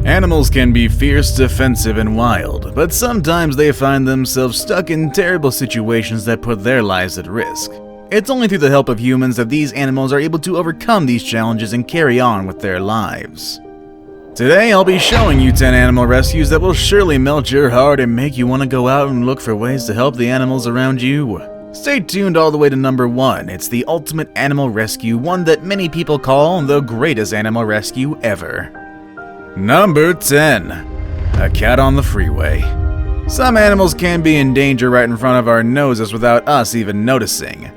Animals can be fierce, defensive, and wild, but sometimes they find themselves stuck in terrible situations that put their lives at risk. It's only through the help of humans that these animals are able to overcome these challenges and carry on with their lives. Today, I'll be showing you 10 animal rescues that will surely melt your heart and make you want to go out and look for ways to help the animals around you. Stay tuned all the way to number 1. It's the ultimate animal rescue, one that many people call the greatest animal rescue ever. Number 10. A cat on the freeway. Some animals can be in danger right in front of our noses without us even noticing.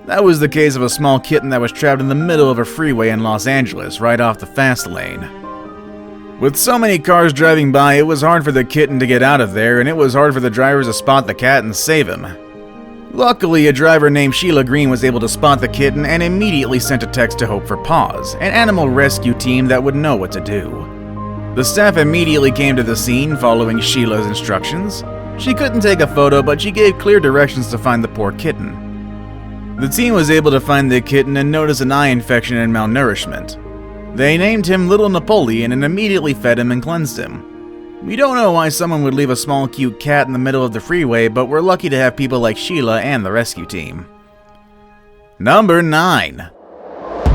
That was the case of a small kitten that was trapped in the middle of a freeway in Los Angeles, right off the fast lane. With so many cars driving by, it was hard for the kitten to get out of there, and it was hard for the drivers to spot the cat and save him. Luckily, a driver named Sheila Green was able to spot the kitten and immediately sent a text to Hope for Paws, an animal rescue team that would know what to do. The staff immediately came to the scene following Sheila's instructions. She couldn't take a photo, but she gave clear directions to find the poor kitten. The team was able to find the kitten and notice an eye infection and malnourishment. They named him Little Napoleon and immediately fed him and cleansed him. We don't know why someone would leave a small cute cat in the middle of the freeway, but we're lucky to have people like Sheila and the rescue team. Number 9.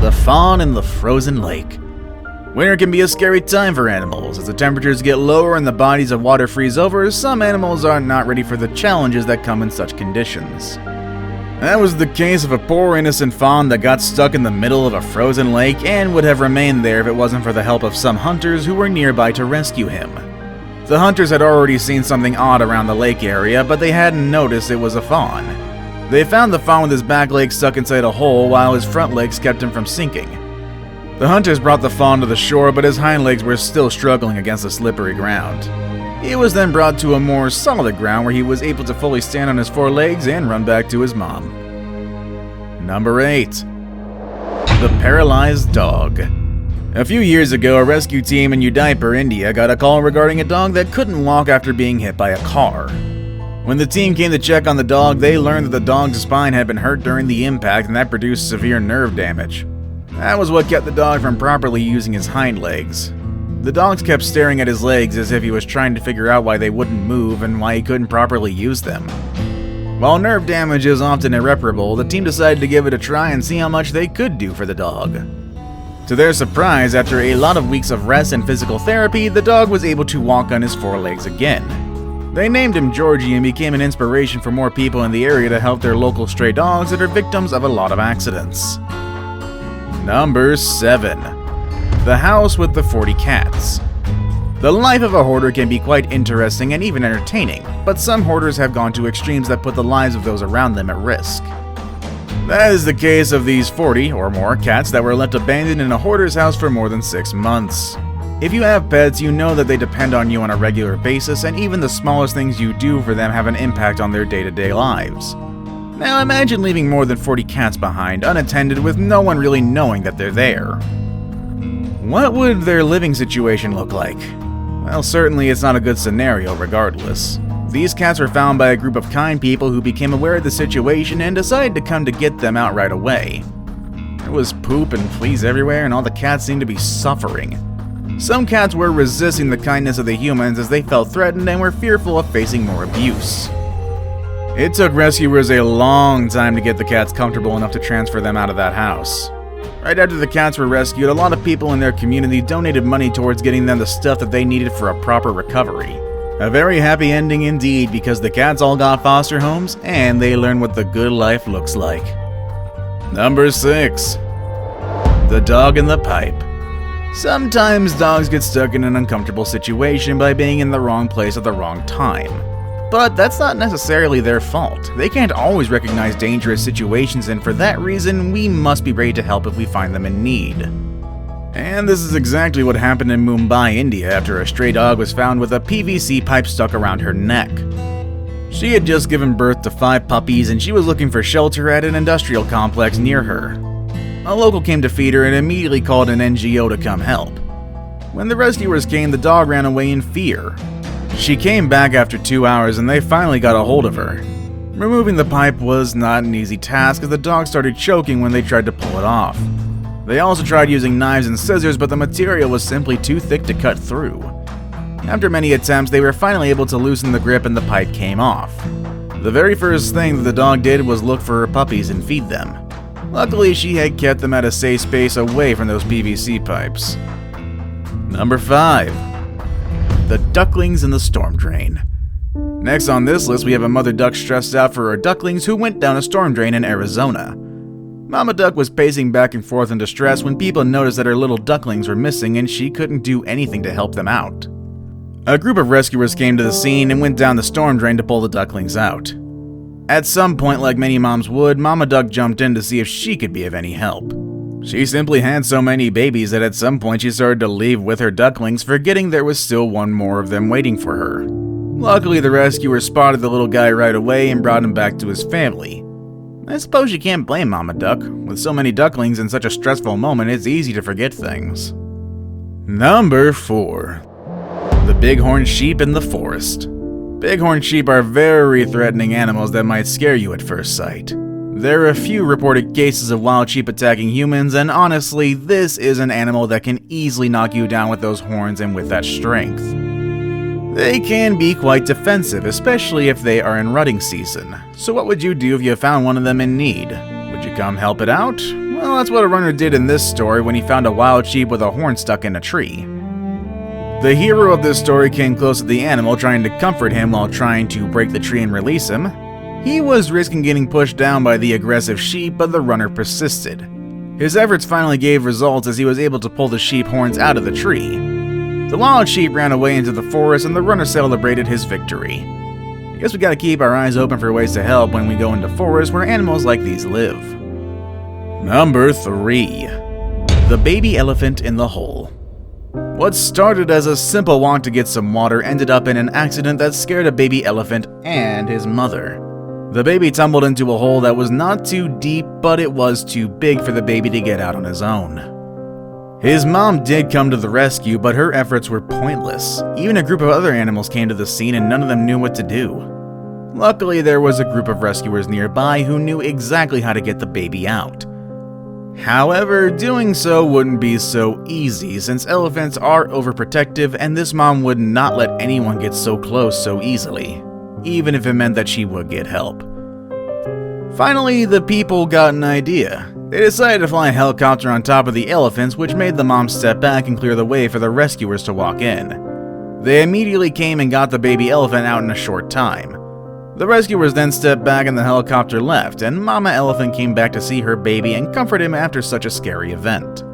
The fawn in the frozen lake. Winter can be a scary time for animals. As the temperatures get lower and the bodies of water freeze over, some animals are not ready for the challenges that come in such conditions. That was the case of a poor innocent fawn that got stuck in the middle of a frozen lake and would have remained there if it wasn't for the help of some hunters who were nearby to rescue him. The hunters had already seen something odd around the lake area, but they hadn't noticed it was a fawn. They found the fawn with his back legs stuck inside a hole while his front legs kept him from sinking. The hunters brought the fawn to the shore, but his hind legs were still struggling against the slippery ground. He was then brought to a more solid ground where he was able to fully stand on his 4 legs and run back to his mom. Number 8. The paralyzed dog. A few years ago, a rescue team in Udaipur, India got a call regarding a dog that couldn't walk after being hit by a car. When the team came to check on the dog, they learned that the dog's spine had been hurt during the impact and that produced severe nerve damage. That was what kept the dog from properly using his hind legs. The dogs kept staring at his legs as if he was trying to figure out why they wouldn't move and why he couldn't properly use them. While nerve damage is often irreparable, the team decided to give it a try and see how much they could do for the dog. To their surprise, after a lot of weeks of rest and physical therapy, the dog was able to walk on his 4 legs again. They named him Georgie and became an inspiration for more people in the area to help their local stray dogs that are victims of a lot of accidents. Number 7. The house with the 40 cats. The life of a hoarder can be quite interesting and even entertaining, but some hoarders have gone to extremes that put the lives of those around them at risk. That is the case of these 40 or more cats that were left abandoned in a hoarder's house for more than 6 months. If you have pets, you know that they depend on you on a regular basis, and even the smallest things you do for them have an impact on their day-to-day lives. Now imagine leaving more than 40 cats behind, unattended, with no one really knowing that they're there. What would their living situation look like? Well, certainly it's not a good scenario regardless. These cats were found by a group of kind people who became aware of the situation and decided to come to get them out right away. There was poop and fleas everywhere, and all the cats seemed to be suffering. Some cats were resisting the kindness of the humans as they felt threatened and were fearful of facing more abuse. It took rescuers a long time to get the cats comfortable enough to transfer them out of that house. Right after the cats were rescued, a lot of people in their community donated money towards getting them the stuff that they needed for a proper recovery. A very happy ending indeed, because the cats all got foster homes and they learned what the good life looks like. Number 6. The dog in the pipe. Sometimes dogs get stuck in an uncomfortable situation by being in the wrong place at the wrong time. But that's not necessarily their fault. They can't always recognize dangerous situations, and for that reason, we must be ready to help if we find them in need. And this is exactly what happened in Mumbai, India, after a stray dog was found with a PVC pipe stuck around her neck. She had just given birth to 5 puppies, and she was looking for shelter at an industrial complex near her. A local came to feed her and immediately called an NGO to come help. When the rescuers came, the dog ran away in fear. She came back after 2 hours and they finally got a hold of her. Removing the pipe was not an easy task as the dog started choking when they tried to pull it off. They also tried using knives and scissors, but the material was simply too thick to cut through. After many attempts, they were finally able to loosen the grip and the pipe came off. The very first thing that the dog did was look for her puppies and feed them. Luckily, she had kept them at a safe space away from those PVC pipes. Number 5. The ducklings in the storm drain. Next on this list, we have a mother duck stressed out for her ducklings who went down a storm drain in Arizona. Mama Duck was pacing back and forth in distress when people noticed that her little ducklings were missing and she couldn't do anything to help them out. A group of rescuers came to the scene and went down the storm drain to pull the ducklings out. At some point, like many moms would, Mama Duck jumped in to see if she could be of any help. She simply had so many babies that at some point she started to leave with her ducklings, forgetting there was still one more of them waiting for her. Luckily, the rescuers spotted the little guy right away and brought him back to his family. I suppose you can't blame Mama Duck. With so many ducklings in such a stressful moment, it's easy to forget things. Number 4. The bighorn sheep in the forest. Bighorn sheep are very threatening animals that might scare you at first sight. There are a few reported cases of wild sheep attacking humans, and honestly, this is an animal that can easily knock you down with those horns and with that strength. They can be quite defensive, especially if they are in rutting season. So what would you do if you found one of them in need? Would you come help it out? Well, that's what a runner did in this story when he found a wild sheep with a horn stuck in a tree. The hero of this story came close to the animal, trying to comfort him while trying to break the tree and release him. He was risking getting pushed down by the aggressive sheep, but the runner persisted. His efforts finally gave results as he was able to pull the sheep horns out of the tree. The wild sheep ran away into the forest and the runner celebrated his victory. I guess we gotta keep our eyes open for ways to help when we go into forests where animals like these live. Number 3. The baby elephant in the hole. What started as a simple walk to get some water ended up in an accident that scared a baby elephant and his mother. The baby tumbled into a hole that was not too deep, but it was too big for the baby to get out on his own. His mom did come to the rescue, but her efforts were pointless. Even a group of other animals came to the scene and none of them knew what to do. Luckily, there was a group of rescuers nearby who knew exactly how to get the baby out. However, doing so wouldn't be so easy since elephants are overprotective and this mom would not let anyone get so close so easily, even if it meant that she would get help. Finally, the people got an idea. They decided to fly a helicopter on top of the elephants, which made the mom step back and clear the way for the rescuers to walk in. They immediately came and got the baby elephant out in a short time. The rescuers then stepped back and the helicopter left, and Mama Elephant came back to see her baby and comfort him after such a scary event.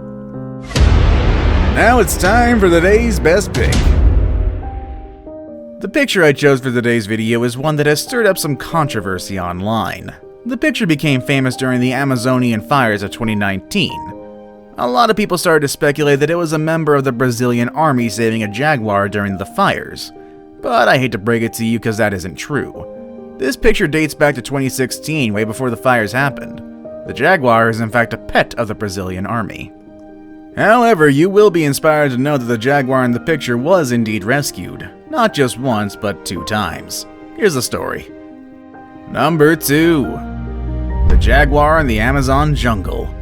Now it's time for the day's best pick. The picture I chose for today's video is one that has stirred up some controversy online. The picture became famous during the Amazonian fires of 2019. A lot of people started to speculate that it was a member of the Brazilian army saving a jaguar during the fires. But I hate to break it to you because that isn't true. This picture dates back to 2016, way before the fires happened. The jaguar is in fact a pet of the Brazilian army. However, you will be inspired to know that the jaguar in the picture was indeed rescued. Not just once, but 2 times. Here's the story. Number 2. The jaguar in the Amazon jungle.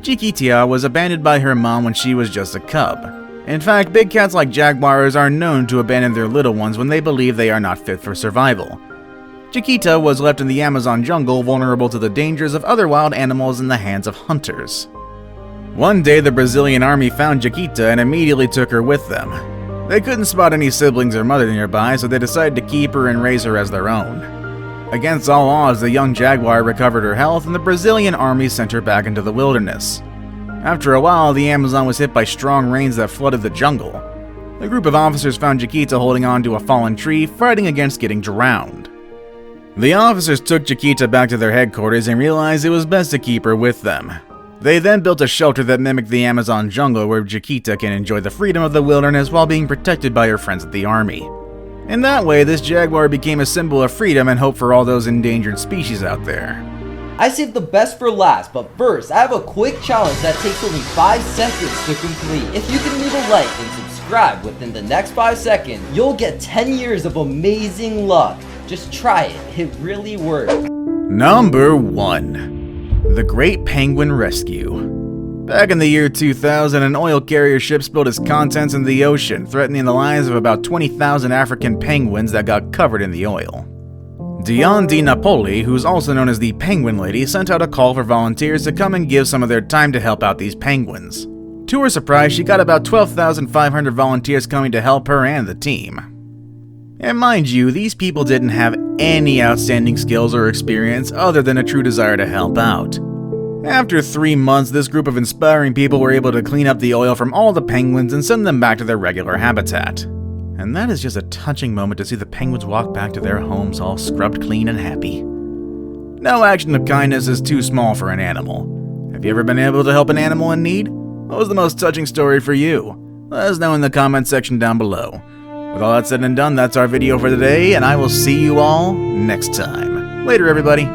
Chiquita was abandoned by her mom when she was just a cub. In fact, big cats like jaguars are known to abandon their little ones when they believe they are not fit for survival. Chiquita was left in the Amazon jungle, vulnerable to the dangers of other wild animals in the hands of hunters. One day, the Brazilian army found Chiquita and immediately took her with them. They couldn't spot any siblings or mother nearby, so they decided to keep her and raise her as their own. Against all odds, the young jaguar recovered her health and the Brazilian army sent her back into the wilderness. After a while, the Amazon was hit by strong rains that flooded the jungle. A group of officers found Chiquita holding on to a fallen tree, fighting against getting drowned. The officers took Chiquita back to their headquarters and realized it was best to keep her with them. They then built a shelter that mimicked the Amazon jungle where Chiquita can enjoy the freedom of the wilderness while being protected by her friends at the army. In that way, this jaguar became a symbol of freedom and hope for all those endangered species out there. I saved the best for last, but first, I have a quick challenge that takes only 5 seconds to complete. If you can leave a like and subscribe within the next 5 seconds, you'll get 10 years of amazing luck. Just try it, it really works. Number 1. The Great Penguin Rescue. Back in the year 2000, an oil carrier ship spilled its contents into the ocean, threatening the lives of about 20,000 African penguins that got covered in the oil. Dion Di Napoli, who's also known as the Penguin Lady, sent out a call for volunteers to come and give some of their time to help out these penguins. To her surprise, she got about 12,500 volunteers coming to help her and the team. And mind you, these people didn't have any outstanding skills or experience other than a true desire to help out. After 3 months, this group of inspiring people were able to clean up the oil from all the penguins and send them back to their regular habitat. And that is just a touching moment to see the penguins walk back to their homes all scrubbed clean and happy. No action of kindness is too small for an animal. Have you ever been able to help an animal in need? What was the most touching story for you? Let us know in the comment section down below. With all that said and done, that's our video for today, and I will see you all next time. Later, everybody.